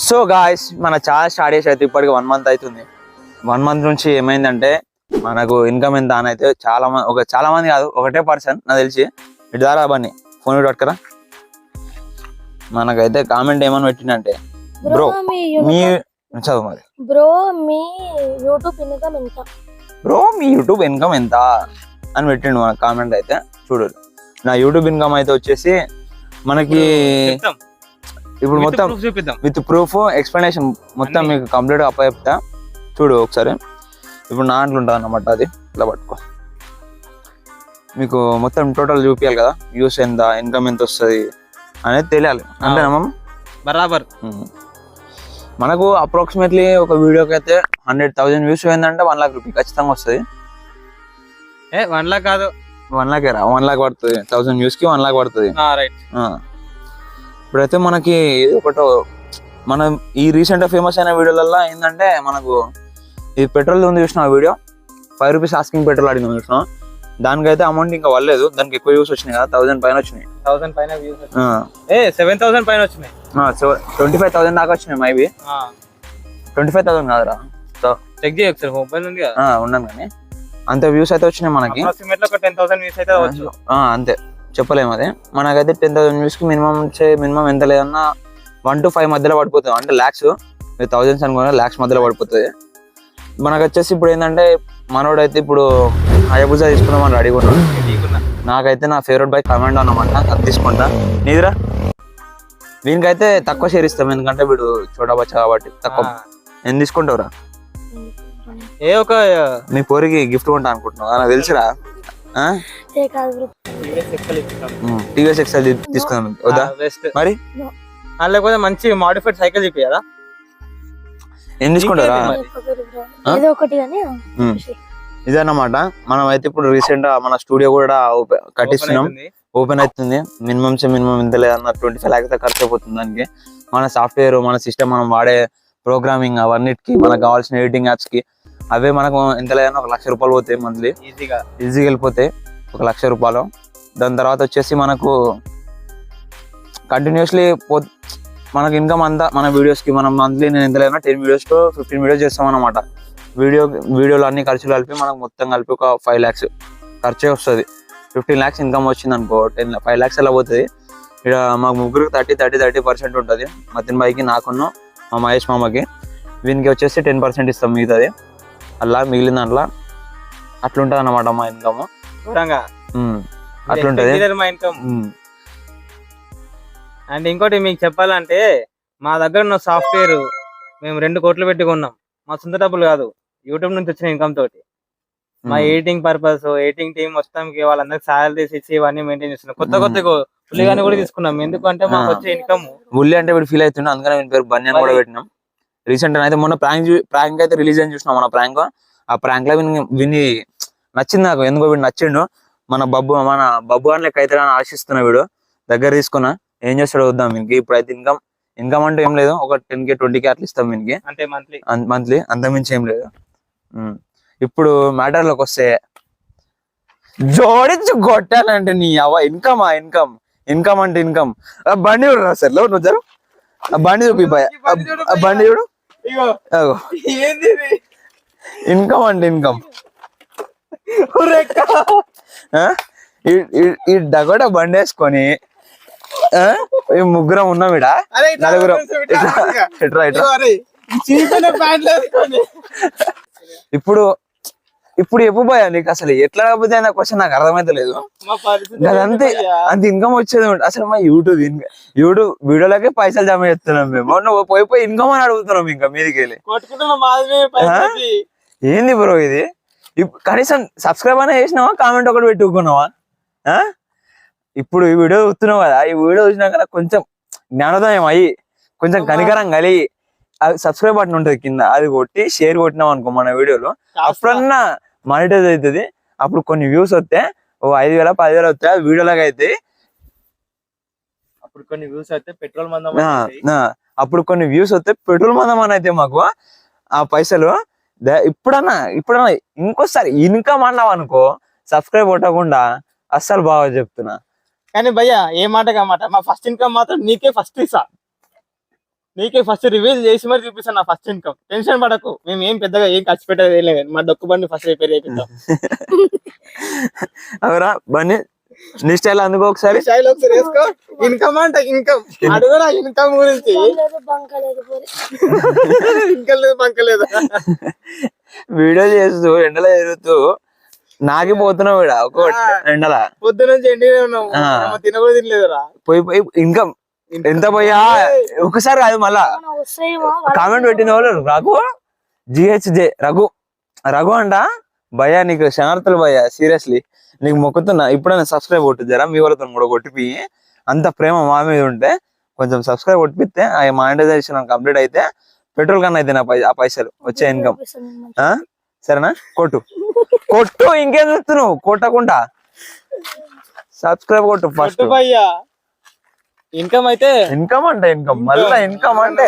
So guys మన channel start చేసి అయితే ఇప్పటికి 1 మంత్ అవుతుంది. 1 మంత్ నుంచి ఏమైందంటే మనకు ఇన్కమ్ ఎంత అని అయితే చాలా మంది కాదు, ఒకటే పర్సన్ నాకు తెలిసి ఇటు ద్వారా బన్నీ ఫోన్ ఇటు పట్టుకరా. మనకైతే కామెంట్ ఏమని పెట్టిందంటే బ్రో మీ చదువు మరి బ్రో మీ యూట్యూబ్ ఇన్కమ్ ఎంత అని పెట్టిండు మన కామెంట్. అయితే చూడు నా యూట్యూబ్ ఇన్కమ్ అయితే వచ్చేసి మనకి ఇప్పుడు మొత్తం విత్ ప్రూఫ్ ఎక్స్ప్లెనేషన్ మొత్తం మీకు కంప్లీట్ గా చెప్తా. చూడు ఒకసారి. ఇప్పుడు నా దాంట్లో ఉంటుంది అన్నమాట, అది ఇలా పట్టుకో. మీకు మొత్తం టోటల్ చూపించాలి కదా, వ్యూస్ ఎంత, ఇన్కమ్ ఎంత వస్తుంది అనేది తెలియాలి అంతేనా మామ? బరాబర్. మనకు అప్రాక్సిమేట్లీ ఒక వీడియోకి అయితే 100,000 వ్యూస్ పోయిందంటే 1 lakh రూపీస్ ఖచ్చితంగా వస్తుంది. 1 lakh కాదు, 1 lakh 1 lakh పడుతుంది. 1000 వ్యూస్ కి 1 lakh పడుతుంది. ఇప్పుడైతే మనకి ఒకటో మనం ఈ రీసెంట్ గా ఫేమస్ అయిన వీడియోలలో ఏంటంటే మనకు ఈ పెట్రోల్ ఉంది చూసిన వీడియో, 5 రూపీస్ ఆస్కింగ్ పెట్రోల్ అడిగిన చూసిన, దానికైతే అమౌంట్ ఇంకా వల్లేదు. దానికి ఎక్కువ వ్యూస్ వచ్చినాయి కదా, 1000 పైన వచ్చినాయి. 1000 పైన వ్యూస్ 7000 పైన వచ్చినాయి. 25,000 దాకా వచ్చినాయి. మైబీ 25,000 కాదురా, చెక్ చేయొచ్చు మొబైల్ ఉంది కదా, ఉన్నాను కానీ అంత వ్యూస్ అయితే వచ్చినాయి మనకి. 10,000 వ్యూస్ అయితే వచ్చు. అంతే చెప్పలేము. అదే మనకైతే 10,000 వ్యూస్ కి మినిమం ఎంత లేదన్నా 1 to 5 మధ్యలో పడిపోతుంది. అంటే లాక్స్, 1000s అనుకున్నా లాక్స్ మధ్యలో పడిపోతుంది. మనకు వచ్చేసి ఇప్పుడు ఏంటంటే మనోడైతే ఇప్పుడు హయాబుజా తీసుకుందామని రెడీగా ఉన్నాడు. నాకైతే నా ఫేవరెట్ బైక్ కమాండో అన్నమాట, అది తీసుకుంటా. నీదిరా? వీనికైతే తక్కువ షేర్ ఇస్తాం, ఎందుకంటే వీడు చూడవచ్చు కాబట్టి తక్కువ. నేను తీసుకుంటావురా? నీ పోరికి గిఫ్ట్ కొంటా అనుకుంటున్నావు, నాకు తెలుసురా. టీవీఎస్ ఎక్సెల్ తీసుకుందాం వద్దా మరి? లేకపోతే మంచి మాడిఫైడ్ సైకిల్ చెప్పారా? ఏం తీసుకుంటారా? ఇదన్నమాట. మనం అయితే ఇప్పుడు రీసెంట్ గా మన స్టూడియో కూడా కట్టిస్తున్నాం, ఓపెన్ అవుతుంది. మినిమం ఎంత లేదన్న 25 lakhs ఖర్చు అయిపోతుంది దానికి. మన సాఫ్ట్వేర్, మన సిస్టమ్, మనం వాడే ప్రోగ్రామింగ్ అవన్నిటికి, మనకు కావాల్సిన ఎడిటింగ్ యాప్స్ కి అవే మనకు ఎంత లేదన్నా 1 lakh రూపాయలు పోతాయి మంత్లీ. ఈజీగా వెళ్ళిపోతాయి 1 lakh రూపాయలు. దాని తర్వాత వచ్చేసి మనకు కంటిన్యూస్లీ మనకి ఇన్కమ్ అంతా మన వీడియోస్ కి మనం మంత్లీ నేను ఎంత లేదన్నా 10 వీడియోస్ టు 15 వీడియోస్ చేస్తాం అన్నమాట. వీడియోలు అన్ని ఖర్చులు కలిపి మనకు మొత్తం కలిపి ఒక 5 lakhs ఖర్చే వస్తుంది. 15 lakhs ఇన్కమ్ వచ్చింది అనుకో, 5 lakhs ఎలా పోతుంది. ఇక్కడ మాకు ముగ్గురికి 30% ఉంటుంది. మతిన్ బాయ్కి, నాకున్న మా మహేష్ మామకి. వీనికి వచ్చేసి 10% ఇస్తాం మిగతాది. అలా మిగిలిన దాంట్లో అట్లుంటది అన్నమాట మా ఇన్కమ్. అట్లుంటది మా ఇన్కమ్. అండ్ ఇంకోటి మీకు చెప్పాలంటే మా దగ్గర ఉన్న సాఫ్ట్వేర్ మేము 2 కోట్లు పెట్టి కొన్నాం. మా సొంత డబ్బులు కాదు, యూట్యూబ్ నుంచి వచ్చిన ఇన్కమ్ తోటి. మా ఎడిటింగ్ పర్పస్, ఎడిటింగ్ టీమ్ మొత్తంకి వాళ్ళందరికి సాలరీస్ ఇచ్చి ఇవన్నీ మెయింటైన్ చేస్తున్నాం. కొత్త ఉల్లిగాని కూడా తీసుకున్నాం, ఎందుకంటే మాకు వచ్చే ఇన్కమ్. ఉల్లి అంటే వీడు ఫీల్ అవుతున్నాం, అందుకని వీని పేరు బన్నీ కూడా పెట్టినాం. రీసెంట్ అయితే మొన్న ప్రాంక్ అయితే రిలీజ్ అని చూసినాం. మన ప్రాంక్, ఆ ప్రాంక్ లో విని నచ్చింది నాకు, ఎందుకో వీడు నచ్చిండు. మన బబ్బు అని లెక్క అయితే ఆశిస్తున్నా. వీడు దగ్గర తీసుకున్నా, ఏం చేస్తాడో వద్దాం వీనికి. ఇప్పుడైతే ఇన్కమ్ అంటే ఏం లేదు, ఒక 10K 20K అట్లా ఇస్తాం వీనికి మంత్లీ, అంతమించి ఏం లేదు. ఇప్పుడు మ్యాటర్ లోకి వస్తే జోడించి కొట్టాలంటే నీ ఇన్కమ్ అంటే ఇన్కమ్. బండి చూడు రా సార్, నువ్వు జరు బండి చూపి, బండి చూడు. ఇన్కమ్ అంటే ఇన్కమ్. ఈ డగోట బండి వేసుకొని ముగ్గురం ఉన్నాం ఇడ, నలుగురం. ఇప్పుడు ఎప్పుడు పోయా నీకు అసలు ఎట్లా కాకపోతే అన్న క్వశ్చన్ నాకు అర్థమైతే లేదు. అంత ఇన్కమ్ వచ్చేది అసలు మా యూట్యూబ్ వీడియోలకే పైసలు జమ చేస్తున్నాం మేము. నువ్వు పోయి ఇన్కమ్ అని అడుగుతున్నాం ఇంకా మీదికి వెళ్ళి. ఏంది బ్రో ఇది? కనీసం సబ్స్క్రైబ్ అనే చేసినావా, కామెంట్ ఒకటి పెట్టుకున్నావా? ఇప్పుడు ఈ వీడియో చూస్తున్నావు కదా, ఈ వీడియో చూసినాక కొంచెం జ్ఞానోదయం అయ్యి, కొంచెం కనికరం కలిగి, సబ్స్క్రైబ్ బటన్ ఉంటుంది కింద, అది కొట్టి షేర్ కొట్టినాం అనుకో మన వీడియోలో, అప్పుడన్నా మానిటైజ్ అవుతుంది. అప్పుడు కొన్ని వ్యూస్ వస్తే 5,000 10,000 వస్తాయి. ఆ వీడియోలాగా అయితే అప్పుడు కొన్ని వ్యూస్ వస్తే పెట్రోల్ మందం అని అయితే మాకు ఆ పైసలు. ఇప్పుడన్నా ఇంకోసారి ఇన్కమ్ అన్నావు అనుకో, సబ్స్క్రైబ్ కొట్టకుండా అస్సలు బాగా చెప్తున్నా. కానీ భయ్యా ఏ మాట కామాట, మా ఫస్ట్ ఇన్కమ్ మాత్రం నీకే ఫస్ట్ ఇస్తా. నీకే ఫస్ట్ రివీల్ చేసి మరి చూపిస్తాను నా ఫస్ట్ ఇన్కమ్. టెన్షన్ పడకు, మేము ఏం పెద్దగా ఏం ఖర్చు పెట్టేది ఏం లేదు. మా డొక్కు బండి ఫస్ట్ రిపేర్ చేపిద్దాం. అవరా బన్నీ నీ స్టైల్ అందుకో ఒకసారి. స్టైల్ ఒకసారి వేసుకో. ఇన్కమ్ అంటే ఇన్కమ్ అడుగురా, ఇన్కమ్ గురించి. లేదు బంక లేదు పోరి. ఇంకా లేదు బంక లేదు. వీడియో చేస్తూ ఎండలో తిరుగుతూ నాకిపోతున్నావు వీడ ఒక ఎండల పొద్దు నుంచి ఎండినే ఉన్నాము, తిన కూడా తినలేదురా. పోయి పోయి ఇన్కమ్ ఎంత పోయా ఒకసారి కాదు మళ్ళా మన వస్తాయేమో కామెంట్ పెట్టిన వాళ్ళు రఘు జిహెచ్జే రఘు రఘు అంట. భయ్యా నీకు శనార్థులు భయ్యా, సీరియస్లీ నీకు మొక్కుతున్నా. ఇప్పుడైనా సబ్స్క్రైబ్ కొట్టిద్దారా మీ వాళ్ళతో కూడా కొట్టిపి. అంత ప్రేమ మా మీద ఉంటే కొంచెం సబ్స్క్రైబ్ కొట్టిపిస్తే ఆ మానిటైజేషన్ కంప్లీట్ అయితే పెట్రోల్ కన్నా అయితే ఆ పైసలు వచ్చే ఇన్కమ్. సరేనా? కొట్టు కొట్టు, ఇంకేం చూస్తున్నావు? కొట్టకుండా సబ్స్క్రైబ్ కొట్టు ఫస్ట్. భయ్యా ఇన్కమ్ అయితే ఇన్కమ్ అంటే ఇన్కమ్ మళ్ళీ ఇన్కమ్ అంటే